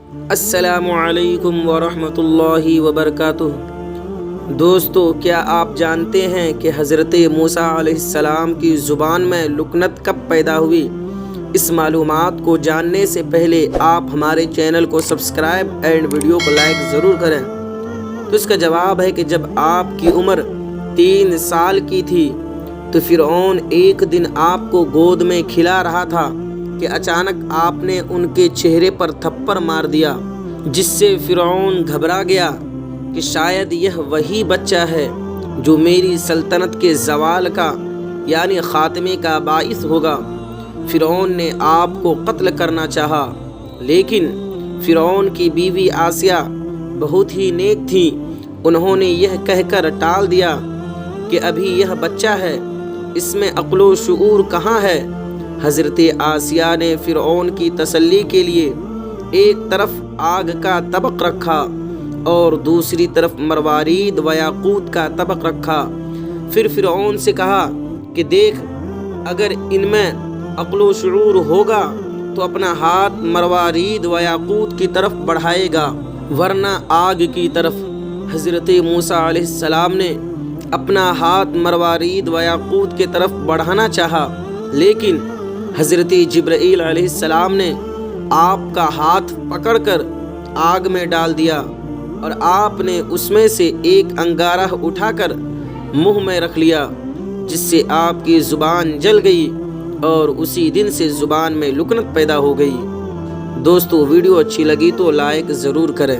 السلام علیکم ورحمۃ اللہ وبرکاتہ۔ دوستو، کیا آپ جانتے ہیں کہ حضرت موسیٰ علیہ السلام کی زبان میں لکنت کب پیدا ہوئی؟ اس معلومات کو جاننے سے پہلے آپ ہمارے چینل کو سبسکرائب اینڈ ویڈیو کو لائک ضرور کریں۔ تو اس کا جواب ہے کہ جب آپ کی عمر 3 سال کی تھی تو فرعون ایک دن آپ کو گود میں کھلا رہا تھا کہ اچانک آپ نے ان کے چہرے پر تھپڑ مار دیا، جس سے فرعون گھبرا گیا کہ شاید یہ وہی بچہ ہے جو میری سلطنت کے زوال کا یعنی خاتمے کا باعث ہوگا۔ فرعون نے آپ کو قتل کرنا چاہا، لیکن فرعون کی بیوی آسیہ بہت ہی نیک تھی۔ انہوں نے یہ کہہ کر ٹال دیا کہ ابھی یہ بچہ ہے، اس میں عقل و شعور کہاں ہے۔ حضرت آسیہ نے فرعون کی تسلی کے لیے ایک طرف آگ کا طبق رکھا اور دوسری طرف مروارید و یاقوت کا طبق رکھا۔ پھر فرعون سے کہا کہ دیکھ، اگر ان میں عقل و شعور ہوگا تو اپنا ہاتھ مروارید و یاقوت کی طرف بڑھائے گا، ورنہ آگ کی طرف۔ حضرت موسیٰ علیہ السلام نے اپنا ہاتھ مروارید و یاقوت کی طرف بڑھانا چاہا، لیکن حضرت جبرائیل علیہ السلام نے آپ کا ہاتھ پکڑ کر آگ میں ڈال دیا اور آپ نے اس میں سے ایک انگارہ اٹھا کر منہ میں رکھ لیا، جس سے آپ کی زبان جل گئی اور اسی دن سے زبان میں لکنت پیدا ہو گئی۔ دوستو، ویڈیو اچھی لگی تو لائک ضرور کریں۔